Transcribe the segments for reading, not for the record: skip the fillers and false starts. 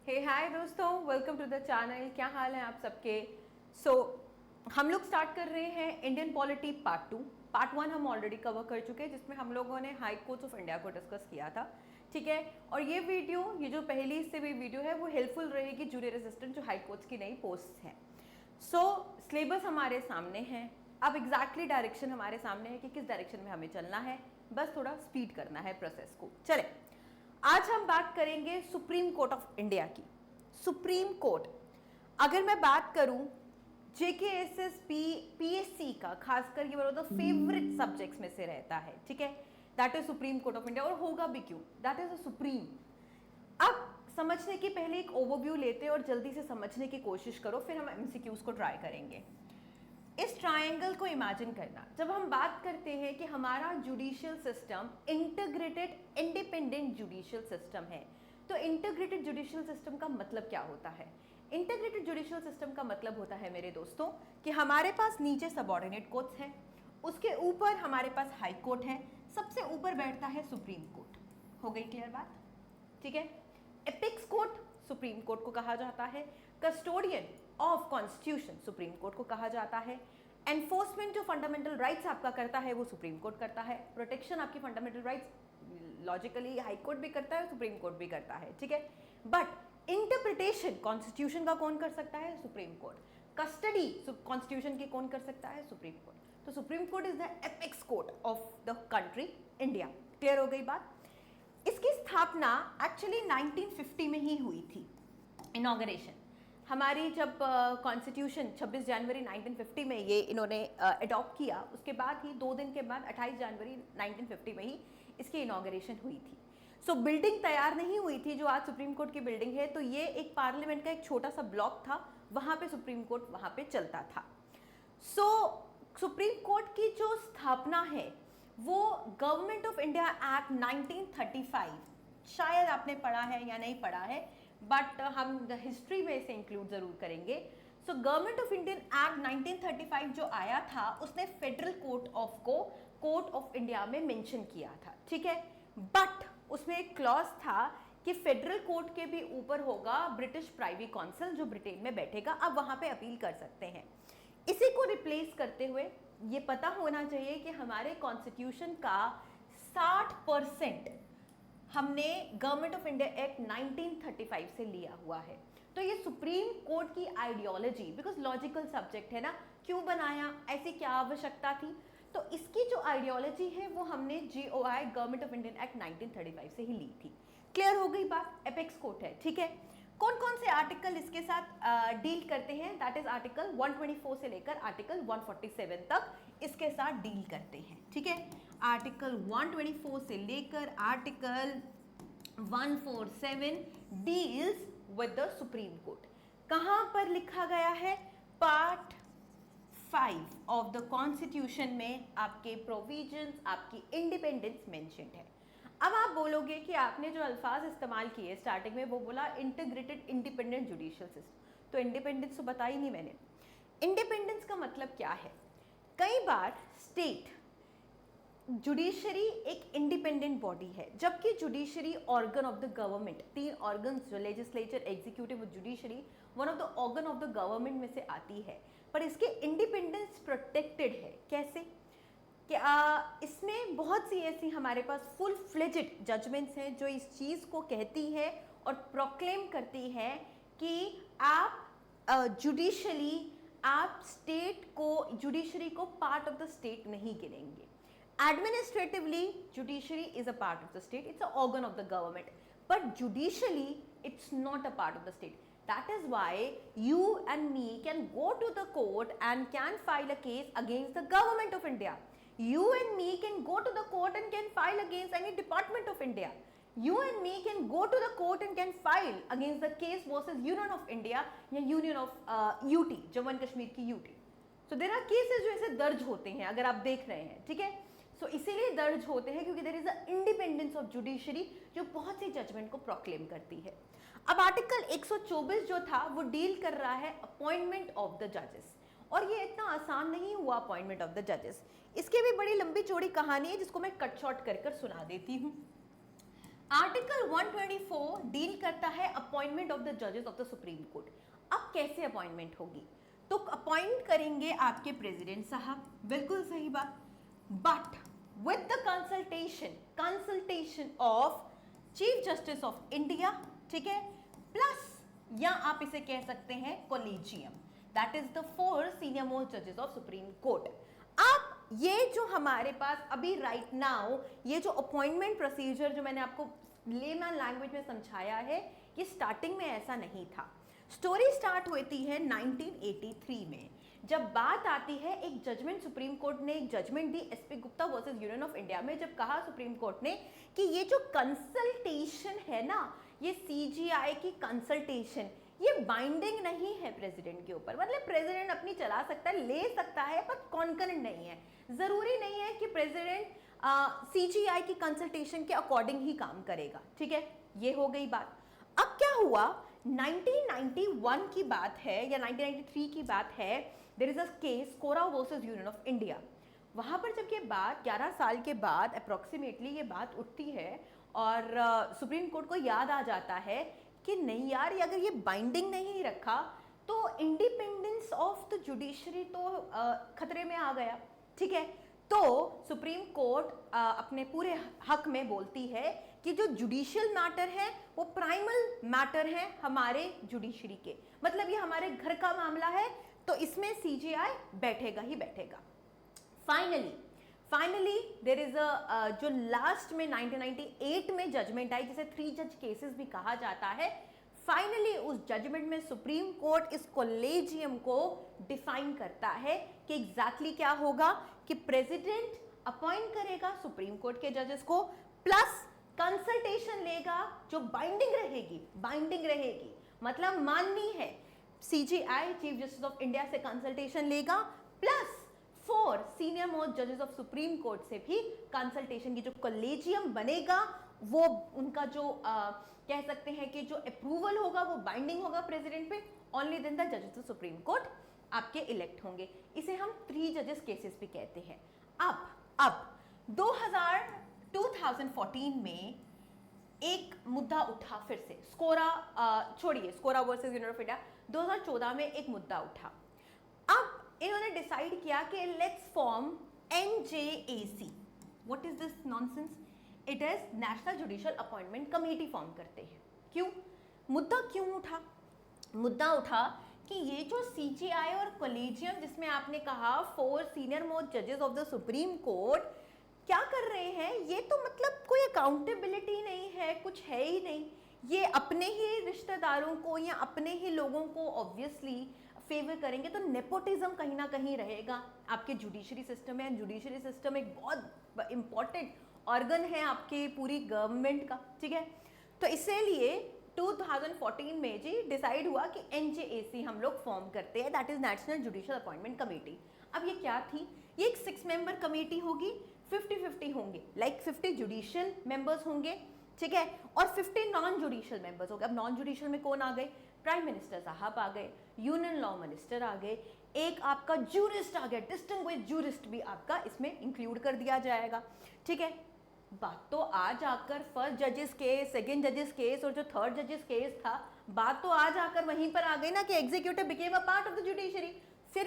हे हाय दोस्तों, welcome to the channel. क्या हाल है आप सबके। हम लोग स्टार्ट कर रहे हैं इंडियन पॉलिटी पार्ट 2। पार्ट 1 हम ऑलरेडी कवर कर चुके हैं, जिसमें हम लोगों ने हाई कोर्ट्स ऑफ इंडिया को डिस्कस किया था। ठीक है, और ये जो पहली से भी वीडियो है वो हेल्पफुल रहेगी जूरी रेजिस्टेंट जो हाई कोर्ट्स की नई पोस्ट हैं। सिलेबस हमारे सामने है। अब एग्जैक्टली डायरेक्शन हमारे सामने है कि किस डायरेक्शन में हमें चलना है, बस थोड़ा स्पीड करना है प्रोसेस को। चले, आज हम बात करेंगे सुप्रीम कोर्ट ऑफ इंडिया की। सुप्रीम कोर्ट, अगर मैं बात करूं जेकेएसएसपी पीएससी का, खासकर ये one of the favourite subjects में से रहता है। ठीक है, that is supreme court of India. और होगा भी क्यों, दैट इज अ सुप्रीम। अब समझने की पहले एक ओवरव्यू लेते हैं और जल्दी से समझने की कोशिश करो, फिर हम एमसीक्यूज को ट्राई करेंगे। इस ट्रायंगल को इमेजिन करना, जब हम बात करते हैं कि हमारा judicial system integrated independent judicial system है, तो इंटीग्रेटेड जुडिशियल सिस्टम का मतलब क्या होता है। इंटीग्रेटेड जुडिशियल सिस्टम का मतलब होता है मेरे दोस्तों कि हमारे पास नीचे सबऑर्डिनेट कोर्ट्स हैं, उसके ऊपर हमारे पास हाई कोर्ट है, सबसे ऊपर बैठता है सुप्रीम कोर्ट। हो गई क्लियर बात। ठीक है, एपिक्स कोर्ट सुप्रीम कोर्ट को कहा जाता है, custodian of constitution supreme court को कहा जाता है, एनफोर्समेंट जो फंडामेंटल राइट्स आपका करता है वो सुप्रीम कोर्ट करता है, प्रोटेक्शन आपकी fundamental rights logically high court भी करता है, सुप्रीम कोर्ट भी करता है। ठीक है, बट इंटरप्रिटेशन कॉन्स्टिट्यूशन का कौन कर सकता है, सुप्रीम कोर्ट। कस्टडी कॉन्स्टिट्यूशन की कौन कर सकता है, सुप्रीम कोर्ट। तो supreme court is the apex court of the country India. Clear हो गई बात। इसकी स्थापना एक्चुअली 1950 में ही हुई थी। इनॉग्रेशन हमारी जब कॉन्स्टिट्यूशन 26 जनवरी 1950 में ये इन्होंने अडॉप्ट किया, उसके बाद ही 2 दिन के बाद 28 जनवरी 1950 में ही इसकी इनॉग्रेशन हुई थी। बिल्डिंग तैयार नहीं हुई थी जो आज सुप्रीम कोर्ट की बिल्डिंग है, तो ये एक पार्लियामेंट का एक छोटा सा ब्लॉक था, वहां पे सुप्रीम कोर्ट वहां पे चलता था। सुप्रीम कोर्ट की जो स्थापना है वो गवर्नमेंट ऑफ इंडिया एक्ट 1935, शायद आपने पढ़ा है या नहीं पढ़ा है, बट हम हिस्ट्री में इसे इंक्लूड जरूर करेंगे। गवर्नमेंट ऑफ इंडियन एक्ट 1935 जो आया था, उसने फेडरल कोर्ट ऑफ इंडिया में मेंशन किया था। ठीक है, बट उसमें एक क्लॉज था कि फेडरल कोर्ट के भी ऊपर होगा ब्रिटिश प्राइवी काउंसिल जो ब्रिटेन में बैठेगा, अब वहां पे अपील कर सकते हैं। इसी को रिप्लेस करते हुए ये पता होना चाहिए कि हमारे कॉन्स्टिट्यूशन का 60% हमने गवर्नमेंट ऑफ इंडिया एक्ट 1935 से लिया हुआ है। तो ये सुप्रीम कोर्ट की आइडियोलॉजी, बिकॉज लॉजिकल सब्जेक्ट है ना, क्यों बनाया, ऐसी क्या आवश्यकता थी, तो इसकी जो आइडियोलॉजी है वो हमने GOI government of Indian act 1935 से ही ली थी। क्लियर हो गई बात। एपेक्स कोर्ट है। ठीक है, कौन कौन से आर्टिकल इसके साथ डील करते हैं, दैट इज आर्टिकल 124 से लेकर आर्टिकल 147 तक इसके साथ डील करते हैं। ठीक है, आर्टिकल 124 से लेकर article 147 deals with the supreme court. कहां पर लिखा गया है, पार्ट 5 ऑफ द कॉन्स्टिट्यूशन में आपके प्रोविजंस, आपकी इंडिपेंडेंस मेंशन्ड है। अब आप बोलोगे कि आपने जो अल्फाज इस्तेमाल किए स्टार्टिंग में, वो बोला इंटीग्रेटेड इंडिपेंडेंट जुडिशियल सिस्टम, तो इंडिपेंडेंस तो बताई नहीं मैंने। इंडिपेंडेंस का मतलब क्या है, कई बार स्टेट जुडिशरी एक इंडिपेंडेंट बॉडी है, जबकि judiciary organ of the government, 3 organ जो लेजिस्लेचर, एग्जीक्यूटिव और judiciary, one of the organ of the government में से आती है, पर इसके इंडिपेंडेंस प्रोटेक्टेड है। कैसे कि इसमें बहुत सी ऐसी हमारे पास फुल फ्लेजेड जजमेंट्स हैं जो इस चीज़ को कहती है और प्रोक्लेम करती है कि आप आप स्टेट को, जुडिशरी को पार्ट ऑफ द स्टेट नहीं गिनेंगे। Administratively judiciary is a part of the state, it's an organ of the government, but judicially it's not a part of the state. That is why you and me can go to the court and can file a case against the government of India. You and me can go to the court and can file against any department of India. You and me can go to the court and can file against the case versus Union of India या Union of UT, Jammu and Kashmir की UT. So there are cases जो ऐसे दर्ज होते हैं, अगर आप देख रहे हैं। ठीक है, सो इसीलिए दर्ज होते हैं क्योंकि there is a independence of judiciary जो बहुत सी जजमेंट को प्रोक्लेम करती है। अब आर्टिकल 124 जो था वो डील कर रहा है अपॉइंटमेंट ऑफ द जजेस, और ये इतना आसान नहीं हुआ अपॉइंटमेंट ऑफ द जजेस, इसकी भी बड़ी लंबी चौड़ी कहानी है जिसको मैं कट शॉर्ट कर कर सुना देती हूँ। आर्टिकल 124 डील करता है अपॉइंटमेंट ऑफ द जजेस ऑफ द सुप्रीम कोर्ट। अब कैसे अपॉइंटमेंट होगी? तो अपॉइंट करेंगे आपके प्रेसिडेंट साहब, बिल्कुल सही बात, but with the consultation of chief justice of India, ठीक है, प्लस या आप इसे कह सकते हैं collegium, that is the 4 senior most जजेस ऑफ सुप्रीम कोर्ट। अब ये जो हमारे पास अभी राइट नाउ ये जो अपॉइंटमेंट प्रोसीजर जो मैंने आपको लेमैन लैंग्वेज में समझाया है, ये स्टार्टिंग में ऐसा नहीं था। स्टोरी स्टार्ट होती है 1983 में, जब बात आती है एक जजमेंट, सुप्रीम कोर्ट ने एक जजमेंट दी SP Gupta versus union of India में, जब कहा सुप्रीम कोर्ट ने कि ये जो कंसल्टेशन है ना, ये सीजीआई की कंसल्टेशन, ये बाइंडिंग नहीं है प्रेसिडेंट के ऊपर। मतलब प्रेसिडेंट अपनी चला सकता है, ले सकता है, पर कॉन्करेंट नहीं है। जरूरी नहीं है कि प्रेसिडेंट सीजीआई की कंसल्टेशन के अकॉर्डिंग ही काम करेगा, ठीक है, ये हो गई बात। अब क्या हुआ, 1991 की बात है या 1993 की बात है, देयर इज अ केस कोरा वर्सेस यूनियन ऑफ इंडिया। वहां पर जब ये बात 11 साल के बाद अप्रोक्सीमेटली ये बात उठती है और सुप्रीम कोर्ट को याद आ जाता है कि नहीं यार, ये अगर ये बाइंडिंग नहीं रखा तो इंडिपेंडेंस ऑफ द जुडिशरी तो खतरे में आ गया, ठीक है। तो सुप्रीम कोर्ट अपने पूरे हक में बोलती है कि जो जुडिशियल मैटर है वो प्राइमल मैटर है हमारे जुडिशरी के, मतलब ये हमारे घर का मामला है, तो इसमें सीजीआई बैठेगा ही बैठेगा। फाइनली देयर इज अ जो लास्ट में 1998 में जजमेंट आई, जिसे 3 जज केसेस भी कहा जाता है। फाइनली उस जजमेंट में सुप्रीम कोर्ट इस कॉलेजियम को डिफाइन करता है कि एग्जैक्टली क्या होगा, कि प्रेसिडेंट अपॉइंट करेगा सुप्रीम कोर्ट के जजेस को, प्लस कंसल्टेशन लेगा जो बाइंडिंग रहेगी, मतलब माननी है। CGI chief justice of India से कंसल्टेशन लेगा, प्लस 4 सीनियर मोस्ट जजेस ऑफ सुप्रीम कोर्ट से भी कंसल्टेशन की जो कॉलेजियम बनेगा, वो उनका जो कह सकते हैं कि जो अप्रूवल होगा वो बाइंडिंग होगा प्रेसिडेंट पे, ओनली देन द जजेस ऑफ सुप्रीम कोर्ट आपके इलेक्ट होंगे। इसे हम 3 जजेस केसेस भी कहते हैं। अब 2014 में एक मुद्दा उठा फिर से, छोड़िए स्कोरा वर्सेस यूनियन ऑफ इंडिया, 2014 में एक मुद्दा उठा। अब इन्होंने डिसाइड किया कि let's form NJAC। What is this nonsense? It is national judicial appointment committee form करते हैं। क्यों? मुद्दा क्यों उठा? मुद्दा उठा कि ये जो सीजीआई और कॉलेजियम, जिसमें आपने कहा 4 सीनियर मोस्ट जजेस ऑफ द सुप्रीम कोर्ट क्या कर रहे हैं, ये तो मतलब कोई अकाउंटेबिलिटी नहीं है, कुछ है ही नहीं। ये अपने ही रिश्तेदारों को या अपने ही लोगों को ऑब्वियसली फेवर करेंगे, तो नेपोटिज्म कहीं ना कहीं रहेगा आपके जुडिशरी सिस्टम में। जुडिशरी सिस्टम एक बहुत इंपॉर्टेंट ऑर्गन है आपकी पूरी गवर्नमेंट का, ठीक है। तो इसीलिए 2014 में जी डिसाइड हुआ कि NJAC हम लोग फॉर्म करते हैं, that is national judicial appointment committee. अब ये क्या थी? ये एक 6 मेंबर कमेटी होगी, 50-50 होंगे, लाइक 50 जुडिशियल मेंबर्स होंगे, ठीक है, और 50 नॉन जुडिशियल मेंबर्स होंगे। अब नॉन जुडिशियल में कौन आ गए? प्राइम मिनिस्टर साहब आ गए, यूनियन लॉ मिनिस्टर आ गए, एक आपका जूरिस्ट आ गया, डिस्टिंग्विश्ड जूरिस्ट भी आपका इसमें इंक्लूड कर दिया जाएगा, ठीक है। बात तो आज आकर फर्स्ट जजेस केस, सेकंड जजेस केस और जो थर्ड जजेस केस था, बात तो आज आकर वहीं पर आ गई ना कि executive became a part of the judiciary. फिर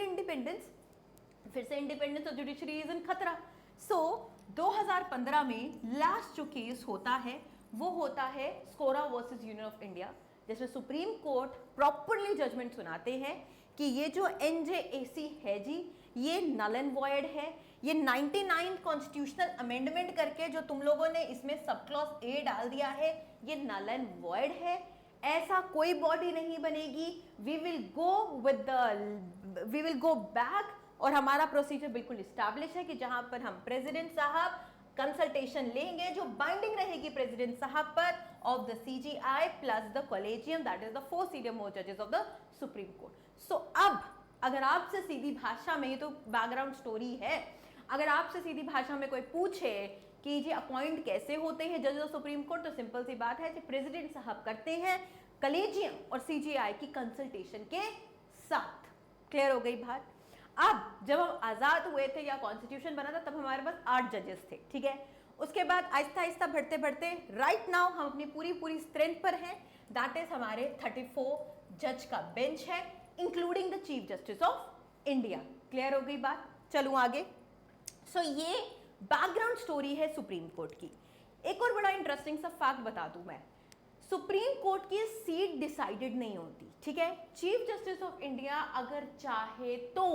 से independence of judiciary is in खतरा। सो 2015 में लास्ट जो केस होता है वो होता है स्कोरा वर्सेस यूनियन ऑफ इंडिया, जिसमें सुप्रीम कोर्ट प्रॉपरली जजमेंट सुनाते हैं कि ये जो NJAC है जी, ये नल एंड वॉइड है। ये 99 कॉन्स्टिट्यूशनल अमेंडमेंट करके जो तुम लोगों ने इसमें सब क्लॉज A डाल दिया है, ये नल एंड वॉइड है, ऐसा कोई बॉडी नहीं बनेगी। वी विल गो बैक, और हमारा प्रोसीजर बिल्कुल इस्टेब्लिश है कि जहां पर हम प्रेसिडेंट साहब कंसल्टेशन लेंगे जो बाइंडिंग रहेगी प्रेसिडेंट साहब पर of the CGI plus the collegium, that is the 4 senior most जजेस ऑफ द सुप्रीम कोर्ट। सो अब अगर आपसे सीधी भाषा में, ये तो बैकग्राउंड स्टोरी है, अगर आपसे सीधी भाषा में कोई पूछे कि जी अपॉइंट कैसे होते हैं जजेस ऑफ सुप्रीम कोर्ट, तो सिंपल सी बात है कि प्रेसिडेंट साहब करते हैं कॉलेजियम और CGI की कंसल्टेशन के साथ। क्लियर हो गई बात? अब जब हम आजाद हुए थे या कॉन्स्टिट्यूशन बना था, तब हमारे पास 8 जजेस थे, ठीक है। उसके बाद आहिस्ता आहिस्ता बढ़ते बढ़ते राइट नाउ हम अपनी पूरी स्ट्रेंथ पर हैं, दैट इज हमारे 34 जज का बेंच है, including the chief justice of India. Clear हो गई बात? चलूं आगे। सो ये बैकग्राउंड स्टोरी है सुप्रीम कोर्ट की। एक और बड़ा इंटरेस्टिंग सा फैक्ट बता दूं मैं, सुप्रीम कोर्ट की सीट डिसाइडेड नहीं होती, ठीक है। चीफ जस्टिस ऑफ इंडिया अगर चाहे तो,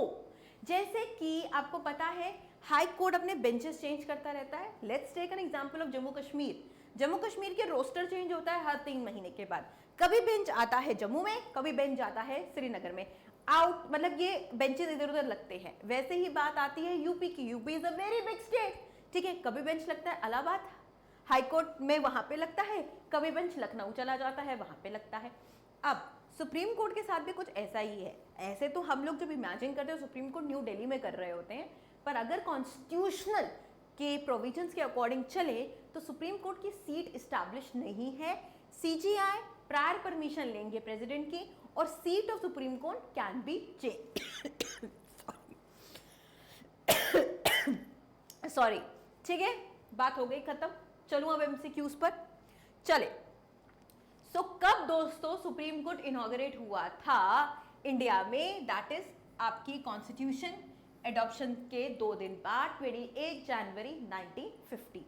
जैसे कि आपको पता है हाई कोर्ट अपने बेंचेस चेंज करता रहता है। Let's take an example of Jammu Kashmir. Jammu Kashmir के रोस्टर चेंज होता है हर 3 महीने के बाद। कभी बेंच आता है जम्मू में, कभी बेंच आता है श्रीनगर में। आउट मतलब ये बेंचेस इधर उधर लगते हैं। वैसे ही बात आती है यूपी की। UP is a very big state, ठीक है। कभी बेंच लगता है इलाहाबाद हाई कोर्ट में, वहां पे लगता है। कभी बेंच लखनऊ चला जाता है, वहां पे लगता है। अब सुप्रीम कोर्ट के साथ भी कुछ ऐसा ही है। ऐसे तो हम लोग जब इमेजिन करते हैं सुप्रीम कोर्ट न्यू दिल्ली में कर रहे होते हैं, पर अगर कॉन्स्टिट्यूशनल के प्रोविजंस के अकॉर्डिंग चले तो सुप्रीम कोर्ट की सीट इस्टेब्लिश नहीं है। सीजीआई प्रायर परमिशन लेंगे प्रेसिडेंट की, और seat of supreme court can be change. Sorry, ठीक है, बात हो गई खत्म। चलूं अब एमसीक्यूज पर चले। सो कब दोस्तों सुप्रीम कोर्ट इनॉग्रेट हुआ था इंडिया में? दैट इज आपकी कॉन्स्टिट्यूशन एडॉप्शन के 2 दिन बाद 28 जनवरी 1950।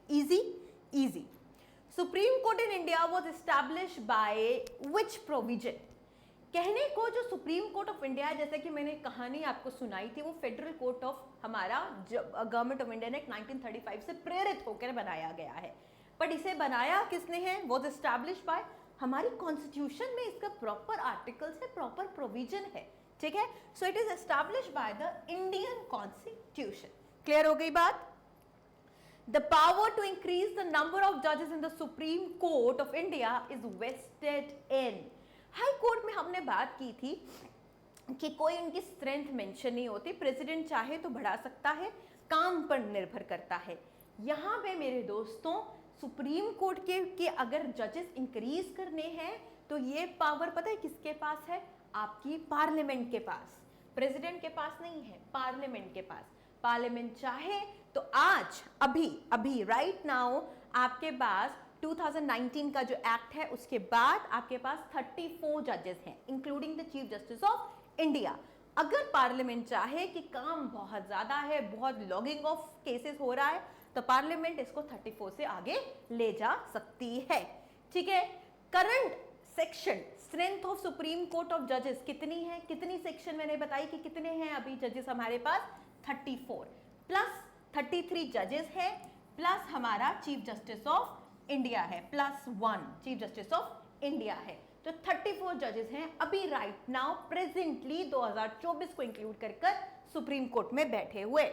Easy. Supreme court in India was established by which provision? कहने को जो सुप्रीम कोर्ट ऑफ इंडिया, जैसे कि मैंने कहानी आपको सुनाई थी, वो फेडरल कोर्ट ऑफ हमारा गवर्नमेंट ऑफ इंडिया ने 1935 से प्रेरित होकर बनाया गया है। बट इसे बनाया किसने है? वाज एस्टैब्लिश्ड बाय, हमारी कॉन्स्टिट्यूशन में इसका प्रॉपर आर्टिकल्स है, प्रॉपर प्रोविजन है, ठीक है। So it is established by the Indian constitution. Clear हो गई बात? The power to increase the number of judges in the Supreme Court of India is vested in। High court में हमने बात की थी कि कोई उनकी स्ट्रेंथ मेंशन नहीं होती, प्रेसिडेंट चाहे तो बढ़ा सकता है, काम पर निर्भर करता है। यहाँ पे मेरे दोस्तों सुप्रीम कोर्ट के अगर जजेस इंक्रीज करने हैं तो ये पावर पता है किसके पास है? आपकी पार्लियामेंट के पास। प्रेसिडेंट के पास नहीं है, पार्लियामेंट के पास। पार्लियामेंट चाहे तो आज अभी राइट नाउ आपके पास 2019 का जो एक्ट है उसके बाद आपके पास 34 जजेस हैं, including the chief justice of India. अगर पार्लियामेंट चाहे कि काम बहुत ज्यादा है, बहुत लॉगिंग ऑफ केसेस हो रहा है, तो पार्लियामेंट इसको 34 से आगे ले जा सकती है, ठीक है। Current section strength of supreme court of जजेस कितनी है? कितनी सेक्शन मैंने बताई कि कितने हैं अभी जजेस हमारे पास? 34 प्लस 33 जजेस है, प्लस हमारा चीफ जस्टिस ऑफ इंडिया है, plus 1 chief justice of India है। तो 34 जजेस हैं अभी राइट नाउ प्रेजेंटली 2024 को इंक्लूड कर सुप्रीम कोर्ट में बैठे हुए।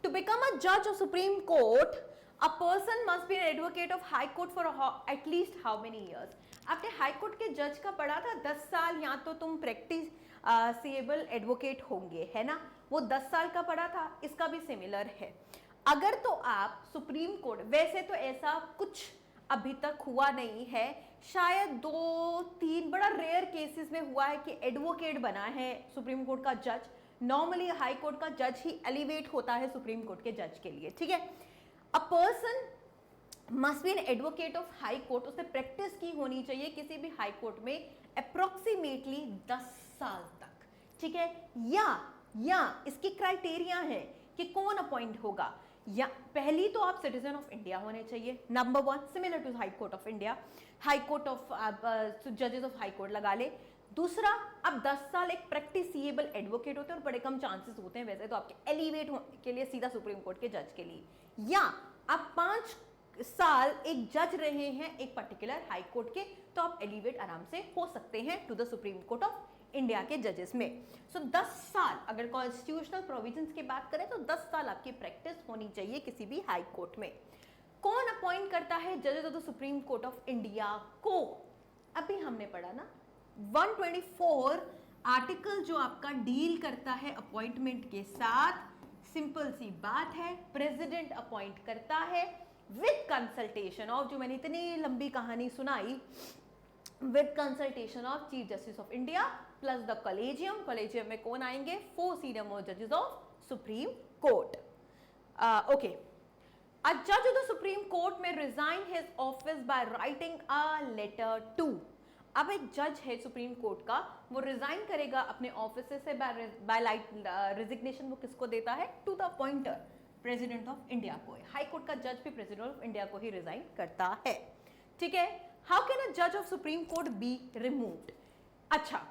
टू बिकम अ जज of supreme court a person must be an advocate of high court for at least how many years? आपने हाई कोर्ट के जज का पढ़ा था 10 साल, या तो तुम प्रैक्टिस सेबल एडवोकेट होंगे, है ना, वो 10 साल का पढ़ा था। इसका भी सिमिलर है। अगर तो आप सुप्रीम कोर्ट, वैसे तो ऐसा कुछ अभी तक हुआ नहीं है, शायद 2-3 बड़ा रेयर केसेस में हुआ है कि एडवोकेट बना है सुप्रीम कोर्ट का जज। नॉर्मली हाई कोर्ट का जज ही एलिवेट होता है सुप्रीम कोर्ट के जज के लिए, ठीक है। A person must be an advocate of high court, उसने प्रैक्टिस की होनी चाहिए किसी भी हाई कोर्ट में अप्रोक्सीमेटली 10 साल तक, ठीक है। या इसकी क्राइटेरिया है कि कौन अपॉइंट होगा। या पहली तो आप सिटीजन ऑफ इंडिया होने चाहिए, number 1, similar to high court of India, high court of जजेस ऑफ हाई कोर्ट लगा ले। दूसरा, अब 10 साल एक प्रैक्टिसिएबल एडवोकेट होते हैं और बड़े कम चांसेस होते हैं वैसे तो आपके एलिवेट होने के लिए सीधा सुप्रीम कोर्ट के जज के लिए। या आप 5 साल एक जज रहे हैं एक पर्टिकुलर हाई कोर्ट के, तो आप एलिवेट आराम से हो सकते हैं to the supreme court of India के जजेस में। सो 10 साल, अगर कॉन्स्टिट्यूशनल प्रोविजंस की बात करें तो 10 साल आपकी प्रैक्टिस होनी चाहिए किसी भी हाई कोर्ट में। कौन अपॉइंट करता है जजेस of the supreme court of India को? अभी हमने पढ़ा ना 124 आर्टिकल जो आपका डील करता है अपॉइंटमेंट के साथ। सिंपल सी बात है, प्रेसिडेंट अपॉइंट करता है विद कंसल्टेशन ऑफ, जो मैंने इतनी लंबी कहानी सुनाई, with consultation of chief justice of India plus the collegium. Collegium में कौन आएंगे? 4 सीनियर मोस्ट जजेस of supreme court. Okay, A judge of the Supreme Court may resign his office by writing a letter to. अब एक जज है supreme court का, वो रिजाइन करेगा अपने ऑफिस से बाय रिजिग्नेशन वो किसको देता है? To the appointer, President of India को। हाई कोर्ट का जज भी प्रेसिडेंट ऑफ इंडिया को ही रिजाइन करता है, ठीक है। हाउ कैन अ जज of supreme Court be removed? अच्छा,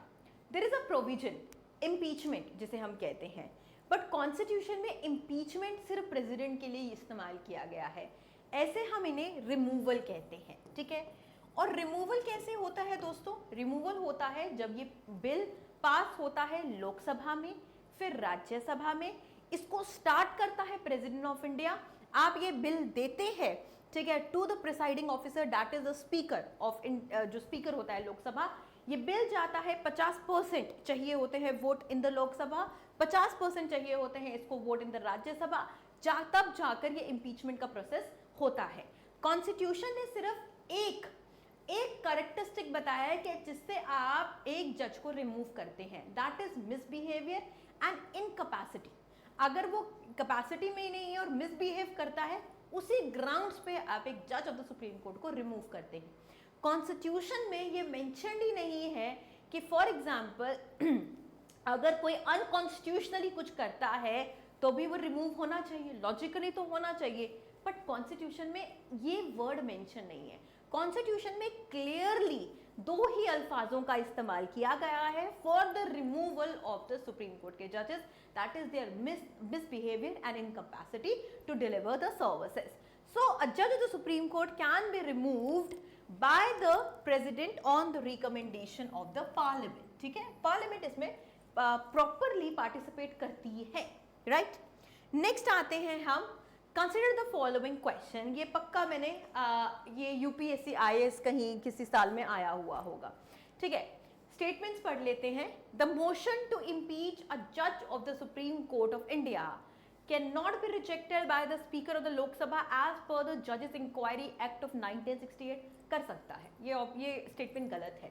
there is a provision impeachment जिसे हम कहते हैं, बट कॉन्स्टिट्यूशन में इम्पीचमेंट सिर्फ प्रेसिडेंट के लिए इस्तेमाल किया गया है, ऐसे हम इन्हें रिमूवल कहते हैं, ठीक है। और रिमूवल कैसे होता है दोस्तों? रिमूवल होता है जब ये बिल पास होता है लोकसभा में, फिर राज्यसभा में, इसको स्टार्ट करता है प्रेसिडेंट ऑफ इंडिया, आप ये बिल देते हैं, ठीक है, to the presiding officer that is the speaker of, जो स्पीकर होता है लोकसभा, ये बिल जाता है, 50% चाहिए होते हैं वोट इन द लोकसभा, 50% चाहिए होते हैं इसको वोट इन द राज्यसभा, तब जाकर ये इम्पीचमेंट का प्रोसेस होता है। कॉन्स्टिट्यूशन ने सिर्फ एक कैरेक्टरिस्टिक बताया है कि जिससे आप एक जज को रिमूव करते हैं, that is misbehaviour and incapacity. अगर वो कैपेसिटी में ही नहीं है और मिसबिहेव करता है, उसी ग्राउंड्स पे आप एक जज ऑफ द सुप्रीम कोर्ट को रिमूव करते हैं। कॉन्स्टिट्यूशन में ये मेंशन ही नहीं है कि फॉर एग्जाम्पल अगर कोई अनकॉन्स्टिट्यूशनली कुछ करता है तो भी वो रिमूव होना चाहिए, लॉजिकली तो होना चाहिए, बट कॉन्स्टिट्यूशन में ये वर्ड मेंशन नहीं है। कॉन्स्टिट्यूशन में क्लियरली दो ही अल्फाजों का इस्तेमाल किया गया है for the removal of the supreme court के जजेस, that is there misbehaviour and incapacity to deliver the services. सो अ जज of the supreme court can be removed by the president on the recommendation of the parliament, ठीक है। Parliament इसमें properly participate करती है, right. Next आते हैं हम, consider the following question. ये पक्का मैंने ये यूपीएससी आईएएस कहीं किसी साल में आया हुआ होगा, ठीक है। स्टेटमेंट्स पढ़ लेते हैं। द मोशन टू इम्पीच अ जज of the supreme court of India can not be rejected by the speaker of the Lok Sabha as per the जजेस इंक्वायरी एक्ट ऑफ 1968। कर सकता है, ये स्टेटमेंट गलत है।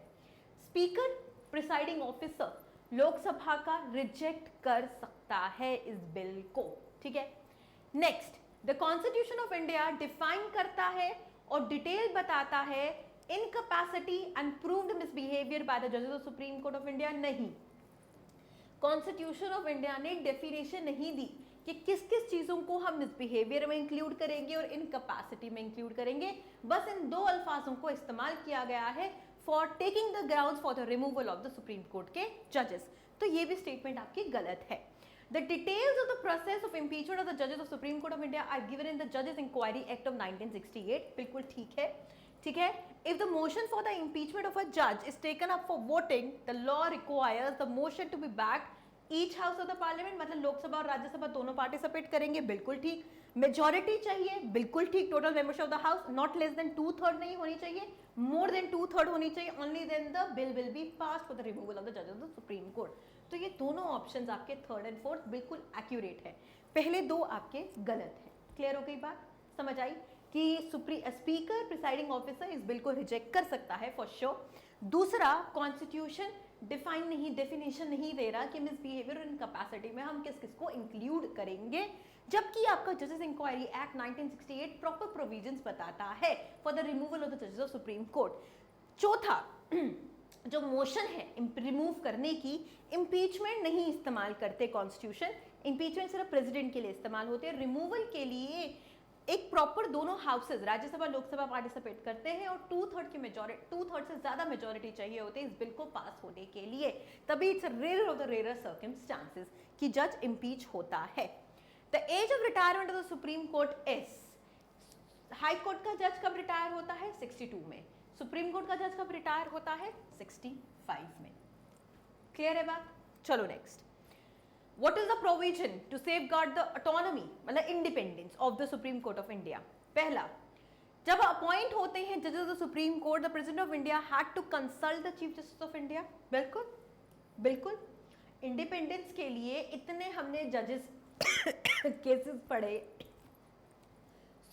स्पीकर प्रिसाइडिंग ऑफिसर लोकसभा का रिजेक्ट कर सकता है इस बिल को, ठीक है। Next, the Constitution of India define करता है और डिटेल बताता है incapacity and proved misbehaviour by the जजेस of supreme court of India. नहीं, कॉन्स्टिट्यूशन ऑफ इंडिया ने डेफिनेशन नहीं दी कि किस किस चीजों को हम मिसबिहेवियर में इंक्लूड करेंगे और इनकैपेसिटी में इंक्लूड करेंगे। बस इन दो अल्फाजों को इस्तेमाल किया गया है for taking the grounds for the removal of the supreme court के जजेस। तो ये भी स्टेटमेंट आपकी गलत है। The details of the process of impeachment of the judges of Supreme Court of India are given in the Judges Inquiry Act of 1968. बिल्कुल ठीक है, ठीक है। If the motion for the impeachment of a judge is taken up for voting, the law requires the motion to be backed each house of the parliament, मतलब लोकसभा और राज्यसभा दोनों participate करेंगे, बिल्कुल ठीक। मेजॉरिटी चाहिए, बिल्कुल ठीक। Total membership of the house not less than 2/3 नहीं होनी चाहिए, मोर देन 2/3 होनी चाहिए। Only then the bill will be passed for the removal of the जजेस ऑफ द सुप्रीम कोर्ट। तो ये दोनों ऑप्शंस आपके 3rd एंड 4th बिल्कुल एक्यूरेट है, पहले दो आपके गलत है। क्लियर हो गई बात, समझ आई कि स्पीकर प्रिसाइडिंग ऑफिसर इस बिल को रिजेक्ट कर सकता है फॉर श्योर। दूसरा, कॉन्स्टिट्यूशन डेफिनेशन नहीं दे रहा कि मिसबिहेवियर और इनकैपेसिटी में हम किस किस को इंक्लूड करेंगे, जबकि आपका जजेस इंक्वायरी एक्ट 1968 प्रॉपर प्रोविजंस बताता है for the removal of the जजेस ऑफ सुप्रीम कोर्ट। चौथा, जो मोशन है रिमूव करने की, इम्पीचमेंट नहीं इस्तेमाल करते कॉन्स्टिट्यूशन, इम्पीचमेंट सिर्फ प्रेसिडेंट के लिए इस्तेमाल होते हैं। रिमूवल के लिए एक प्रॉपर दोनों हाउसेज राज्यसभा लोकसभा पार्टिसिपेट करते हैं और 2/3 की मेजॉरिटी, 2/3 से ज्यादा मेजॉरिटी चाहिए होती है इस बिल को पास होने के लिए, तभी it's rare of the rare circumstances कि जज इम्पीच होता है। The age of retirement of the supreme court is, high court का जज कब रिटायर होता है? 62 में। सुप्रीम कोर्ट का जज कब रिटायर होता है? 65 में। क्लियर है बात? चलो next, What is the provision to safeguard the autonomy, मतलब independence of the supreme court of India? पहला, जब अपॉइंट होते हैं जजेस of the supreme court, the president of India had to consult the chief justice of India. बिल्कुल बिल्कुल, independence के लिए इतने हमने जजेस केसेस पढ़े,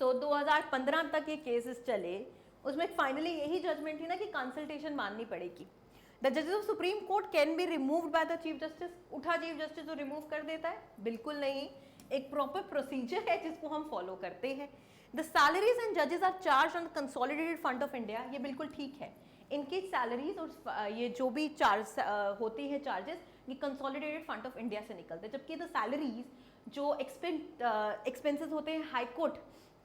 सो 2015 तक ये केसेस चले, उसमें फाइनली यही जजमेंट थी ना कि कंसल्टेशन माननी पड़ेगी। द जजेस of supreme court can be removed by the chief justice. उठा चीफ जस्टिस तो रिमूव कर देता है? बिल्कुल नहीं, एक प्रॉपर प्रोसीजर है जिसको हम फॉलो करते हैं। द सैलरीज एंड जजेस are charge on the consolidated fund of India, ये बिल्कुल ठीक है। इनकी सैलरीज और ये जो भी चार्ज होती है चार्जेस, ये कंसोलिडेटेड फंड ऑफ इंडिया से निकलते हैं, जबकि द सैलरीज जो एक्सपेंसेस होते हैं हाई कोर्ट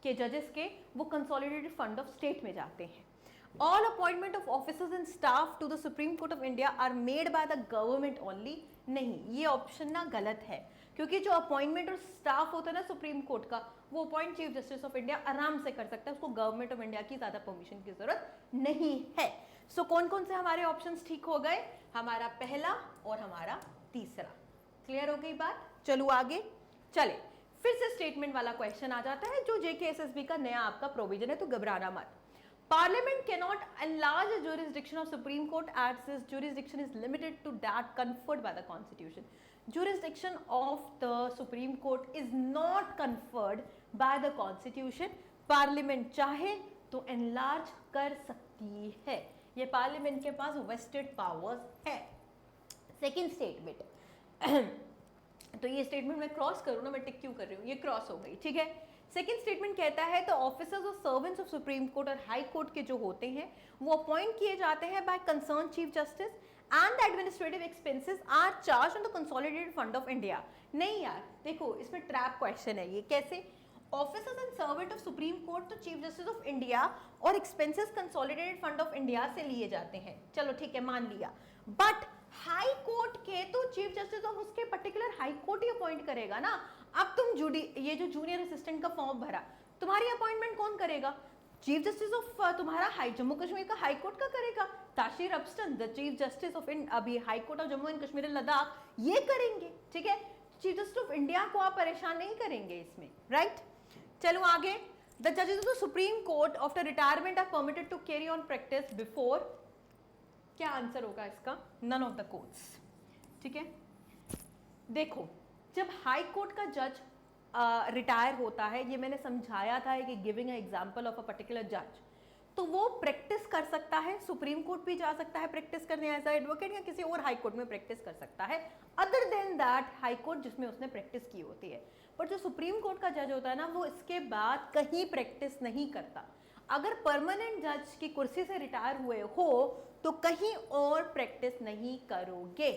के जजेस के, वो कंसोलिडेटेड फंड ऑफ स्टेट में जाते हैं। All appointment of officers and staff to the Supreme Court of India are made by the government only, नहीं, ये ऑप्शन ना गलत है, क्योंकि जो अपॉइंटमेंट और स्टाफ होता है ना सुप्रीम कोर्ट का, वो appoint chief justice of India आराम से कर सकता है, उसको गवर्नमेंट ऑफ इंडिया की ज्यादा परमिशन की जरूरत नहीं है। सो कौन कौन से हमारे ऑप्शंस ठीक हो गए? हमारा पहला और हमारा तीसरा। क्लियर हो गई बात? चलो आगे चले। फिर से स्टेटमेंट वाला क्वेश्चन आ जाता है, जो जेकेएसएसबी का नया आपका प्रोविजन है, तो घबराना मत। Parliament cannot enlarge the jurisdiction of Supreme Court as its jurisdiction is limited to that conferred by the Constitution. Jurisdiction of the Supreme Court is not conferred by the Constitution. Parliament चाहे तो enlarge कर सकती है, ये Parliament के पास vested powers है। Second statement तो ये स्टेटमेंट मैं क्रॉस करूँ ना, मैं टिक क्यों कर रही हूँ, ये क्रॉस हो गई, ठीक है। सेकेंड स्टेटमेंट कहता है तो ऑफिसर्स और सर्वेंट्स ऑफ सुप्रीम कोर्ट और हाई कोर्ट के जो होते हैं वो अपॉइंट किए जाते हैं by concern chief justice and the administrative expenses are charge on the consolidated fund of India. नहीं यार, देखो इसमें ट्रैप क्वेश्चन है ये। कैसे? Officers and servant of supreme court तो चीफ जस्टिस ऑफ इंडिया और expenses consolidated fund of India से लिए जाते हैं, चलो ठीक है मान लिया, बट हाई कोर्ट के तो चीफ जस्टिस ऑफ उसके पर्टिकुलर हाई कोर्ट ही अपॉइंट करेगा ना। अब तुम ये जो जूनियर असिस्टेंट का फॉर्म भरा, तुम्हारी अपॉइंटमेंट कौन करेगा? चीफ जस्टिस ऑफ तुम्हारा जम्मू कश्मीर का हाई कोर्ट का करेगा, Tashir Afsan the chief justice of अभी High court of Jammu and Kashmir and Ladakh, ये करेंगे, ठीक है। चीफ जस्टिस ऑफ इंडिया को आप परेशान नहीं करेंगे इसमें, राइट। चलो आगे। द जजेस of the supreme court after retirement are permitted to carry on practice before, क्या आंसर होगा इसका? नन ऑफ द कोर्ट्स, ठीक है। देखो जब हाई कोर्ट का जज रिटायर होता है, ये मैंने समझाया था कि giving example of a particular जज, तो वो प्रैक्टिस कर सकता है, सुप्रीम कोर्ट भी जा सकता है प्रैक्टिस करने एज अ एडवोकेट, या किसी और हाई कोर्ट में प्रैक्टिस कर सकता है other than that high court जिसमें उसने प्रैक्टिस की होती है। पर जो सुप्रीम कोर्ट का जज होता है ना, वो इसके बाद कहीं प्रैक्टिस नहीं करता। अगर परमानेंट जज की कुर्सी से रिटायर हुए हो तो कहीं और प्रैक्टिस नहीं करोगे,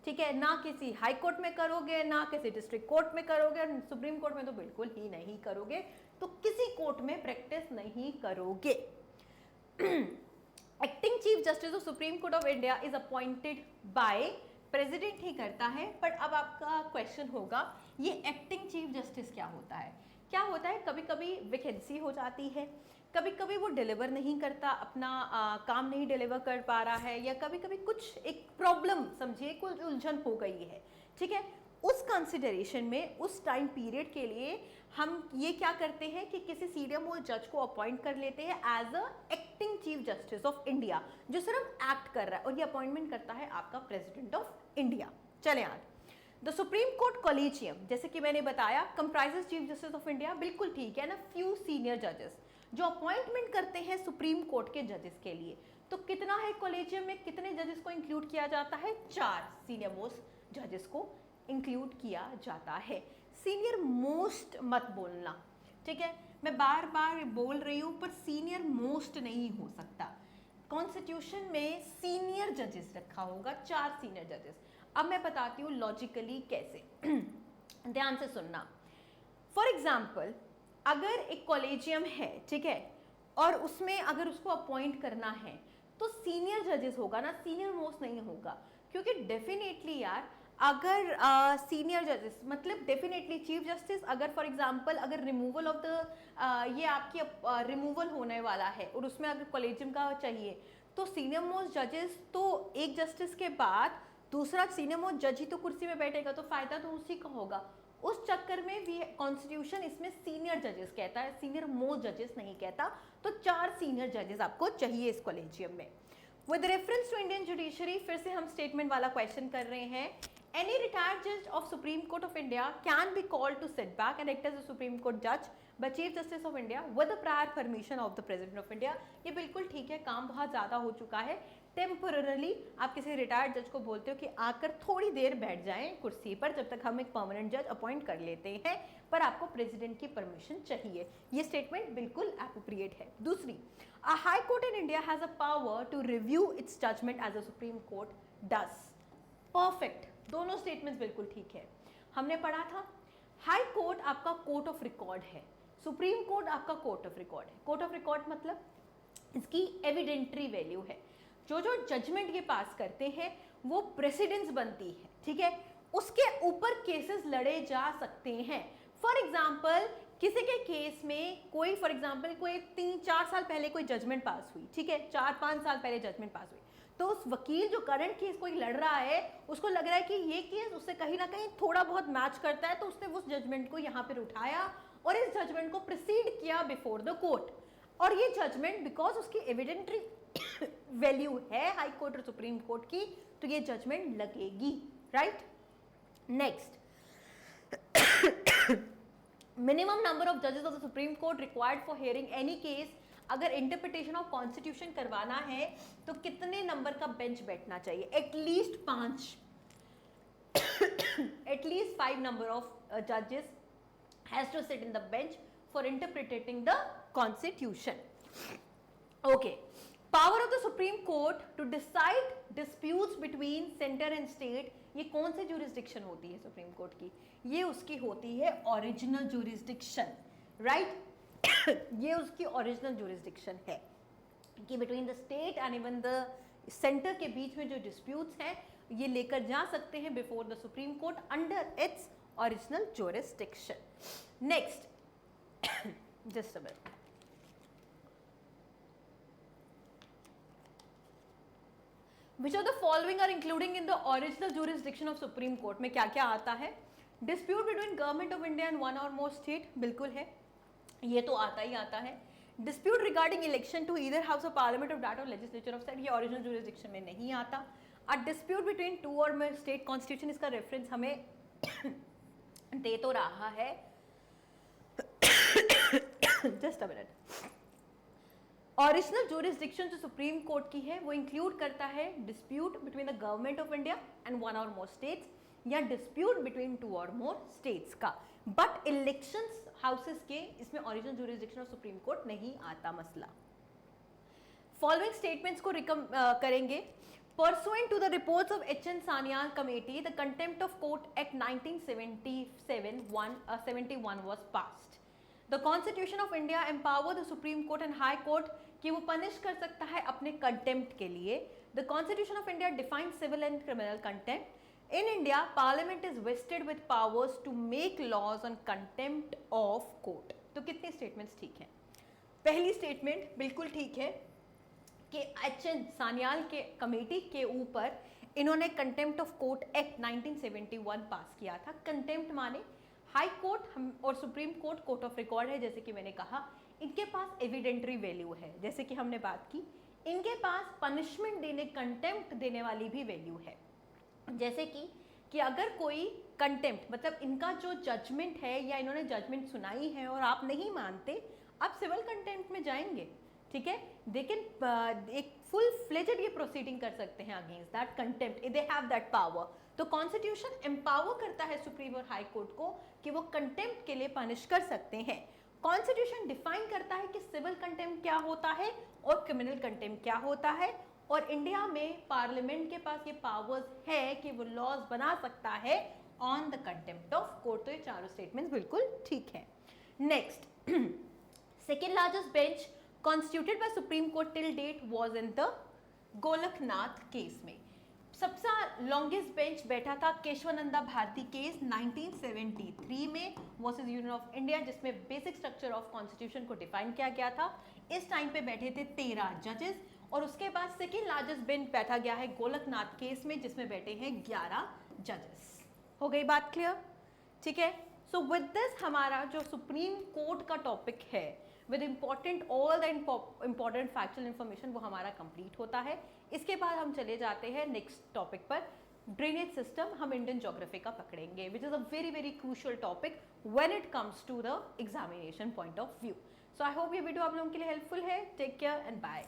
ठीक है, ना किसी हाई कोर्ट में करोगे, ना किसी डिस्ट्रिक्ट कोर्ट में करोगे, और सुप्रीम कोर्ट में तो बिल्कुल ही नहीं करोगे, तो किसी कोर्ट में प्रैक्टिस नहीं करोगे। Acting chief justice of supreme court of India is appointed by President ही करता है। पर अब आपका क्वेश्चन होगा ये एक्टिंग चीफ जस्टिस क्या होता है? क्या होता है, कभी कभी वैकेंसी हो जाती है, कभी कभी वो डिलीवर नहीं करता, अपना काम नहीं डिलीवर कर पा रहा है, या कभी कभी कुछ एक प्रॉब्लम समझिए, कुछ उलझन हो गई है, ठीक है। उस कंसिडरेशन में उस टाइम पीरियड के लिए हम ये क्या करते हैं कि किसी सीडीएमओ जज को अपॉइंट कर लेते हैं as a acting chief justice of India, जो सिर्फ एक्ट कर रहा है, और ये अपॉइंटमेंट करता है आपका प्रेसिडेंट ऑफ इंडिया। चले आगे। द सुप्रीम कोर्ट कॉलेजियम, जैसे कि मैंने बताया, comprises chief justice of India, बिल्कुल ठीक है ना, फ्यू सीनियर जजेस जो अपॉइंटमेंट करते हैं सुप्रीम कोर्ट के जजेस के लिए। तो कितना है कॉलेजियम में, कितने जजेस को इंक्लूड किया जाता है? 4 सीनियर मोस्ट जजेस को इंक्लूड किया जाता है। सीनियर मोस्ट मत बोलना, ठीक है, मैं बार बार बोल रही हूँ, पर सीनियर मोस्ट नहीं हो सकता। कॉन्स्टिट्यूशन में सीनियर जजेस रखा होगा, 4 सीनियर जजेस। अब मैं बताती हूँ लॉजिकली कैसे। ध्यान से सुनना। फॉर एग्जाम्पल, अगर एक कॉलेजियम है, ठीक है, और उसमें अगर उसको अपॉइंट करना है तो सीनियर जजेस होगा ना, सीनियर मोस्ट नहीं होगा, क्योंकि डेफिनेटली यार अगर सीनियर जजेस मतलब डेफिनेटली चीफ जस्टिस, अगर फॉर एग्जांपल अगर रिमूवल ऑफ द ये आपकी रिमूवल होने वाला है और उसमें अगर कॉलेजियम का चाहिए, तो सीनियर मोस्ट जजेस, तो एक जस्टिस के बाद दूसरा सीनियर मोस्ट जज ही तो कुर्सी में बैठेगा, तो फायदा तो उसी का होगा। उस चक्कर में भी कॉन्स्टिट्यूशन इसमें सीनियर जजेस कहता है, सीनियर मोस्ट जजेस नहीं कहता। तो 4 सीनियर जजेस आपको चाहिए इस कॉलेजियम में। With reference to Indian judiciary, फिर से हम स्टेटमेंट वाला क्वेश्चन कर रहे हैं। Any retired judge of Supreme Court of India can be called to sit back and act as a Supreme Court judge by Chief Justice of India with the prior permission of the President of India। ये बिल्कुल ठीक है, काम बहुत ज़्यादा हो चुका है, टेम्पोरली आप किसी रिटायर्ड जज को बोलते हो कि आकर थोड़ी देर बैठ जाएं कुर्सी पर जब तक हम एक परमानेंट जज अपॉइंट कर लेते हैं, पर आपको प्रेसिडेंट की परमिशन चाहिए। ये स्टेटमेंट बिल्कुल एप्रोप्रिएट है। दूसरी, a high court in India has a power to review its judgment as a supreme court does. Perfect, दोनों स्टेटमेंट्स बिल्कुल ठीक है। हमने पढ़ा था हाई कोर्ट आपका कोर्ट ऑफ रिकॉर्ड है, सुप्रीम कोर्ट आपका कोर्ट ऑफ रिकॉर्ड है। कोर्ट ऑफ रिकॉर्ड मतलब इसकी एविडेंट्री वैल्यू है, जो जो जजमेंट ये पास करते हैं वो प्रेसिडेंस बनती है, ठीक है, उसके ऊपर केसेस लड़े जा सकते हैं। फॉर एग्जाम्पल किसी के केस में कोई, फॉर एग्जाम्पल कोई 3-4 साल पहले कोई जजमेंट पास हुई, ठीक है, 4-5 साल पहले जजमेंट पास हुई, तो उस वकील जो करंट केस कोई लड़ रहा है उसको लग रहा है कि ये केस उससे कहीं ना कहीं थोड़ा बहुत मैच करता है, तो उसने उस जजमेंट को यहाँ पर उठाया और इस जजमेंट को प्रोसीड किया बिफोर द कोर्ट, और ये जजमेंट बिकॉज उसकी एविडेंट्री वैल्यू है हाई कोर्ट और सुप्रीम कोर्ट की, तो ये जजमेंट लगेगी, right. Next, minimum number of जजेस of the supreme Court required for hearing any case. अगर इंटरप्रिटेशन ऑफ कॉन्स्टिट्यूशन करवाना है तो कितने नंबर का बेंच बैठना चाहिए? एटलीस्ट 5, एटलीस्ट 5 नंबर ऑफ जजेस has to sit in the bench for interpreting the Constitution. Okay, power of the supreme court to decide disputes between centre and state, ये कौन सी ज्यूरिसडिक्शन होती है सुप्रीम कोर्ट की? ये उसकी होती है ओरिजिनल ज्यूरिसडिक्शन, राइट। ये उसकी ओरिजिनल ज्यूरिसडिक्शन है कि between the state and even the centre के बीच में जो डिस्प्यूट्स हैं ये लेकर जा सकते हैं before the supreme court under its original jurisdiction. Next, just a minute, Which of the following are including in the original jurisdiction of Supreme Court? में क्या क्या आता है? Dispute between Government of India and one or more state, बिल्कुल है, ये तो आता ही आता है। Dispute regarding election to either House of Parliament of that or Legislature of state, ये original jurisdiction में नहीं आता। A dispute between two or more state constitution, इसका reference हमें दे तो रहा है, just a minute। Original jurisdiction जो सुप्रीम कोर्ट की है वो इंक्लूड करता है dispute between the government of India and one और मोर स्टेट्स, या डिस्प्यूट बिटवीन 2 और मोर स्टेट्स का। बट इलेक्शंस हाउसेस के इसमें original jurisdiction of supreme court नहीं आता मसला। फॉलोइंग स्टेटमेंट्स को करेंगे। Pursuant to the reports of H.N. Sanyal Committee, the Contempt of Court Act 1971 was passed. The Constitution of India empower the Supreme Court and High Court कि वो punish कर सकता है अपने कंटेम्प्ट के लिए। The Constitution of India defines civil and criminal contempt. In India, Parliament is vested with powers to make laws on contempt of court. तो कितनी स्टेटमेंट्स ठीक हैं? पहली स्टेटमेंट बिल्कुल ठीक है कि H.N. सान्याल के कमेटी के ऊपर इन्होंने कंटेम्प्ट ऑफ कोर्ट एक्ट 1971 पास किया था। कंटेम्प्ट माने हाई कोर्ट और Supreme court court of record है, जैसे कि मैंने कहा, इनके पास एविडेंट्री वैल्यू है, जैसे कि हमने बात की, इनके पास पनिशमेंट देने, कंटेम्प्ट देने वाली भी वैल्यू है, जैसे कि अगर कोई कंटेम्प्ट मतलब इनका जो जजमेंट है या इन्होंने जजमेंट सुनाई है और आप नहीं मानते, आप सिविल कंटेम्प्ट में जाएंगे, ठीक है, दे कैन एक फुल फ्लेजेड ये प्रोसीडिंग कर सकते हैं against that contempt, they have that power. तो कॉन्स्टिट्यूशन एम्पावर करता है सुप्रीम और हाई कोर्ट को कि वो कंटेम्प्ट के लिए पनिश कर सकते हैं। कॉन्स्टिट्यूशन डिफाइन करता है कि सिविल कंटेम्प्ट क्या होता है और क्रिमिनल कंटेम्प्ट क्या होता है, और इंडिया में पार्लियामेंट के पास ये पावर्स है कि वो लॉज बना सकता है on the contempt of court. तो ये चारों स्टेटमेंट्स बिल्कुल ठीक है। Next, second largest bench constituted by Supreme Court till date was in the Golaknath case में। सबसे लॉन्गेस्ट बेंच बैठा था केशवानंदा भारती केस 1973 में वर्सेस यूनियन ऑफ इंडिया, जिसमें बेसिक स्ट्रक्चर ऑफ कॉन्स्टिट्यूशन को डिफाइन किया गया था। इस टाइम पे बैठे थे 13 जजेस, और उसके बाद सेकेंड लार्जेस्ट बेंच बैठा गया है गोलकनाथ केस में, जिसमें बैठे हैं 11 जजेस। हो गई बात क्लियर? ठीक है। सो विद दिस हमारा जो सुप्रीम कोर्ट का टॉपिक है with important all the important factual information वो हमारा कंप्लीट होता है। इसके बाद हम चले जाते हैं नेक्स्ट टॉपिक पर, ड्रेनेज सिस्टम। हम इंडियन ज्योग्राफी का पकड़ेंगे, which is a very very crucial topic when it comes to the examination point of view. So I hope ये वीडियो आप लोगों के लिए हेल्पफुल है। Take care and bye.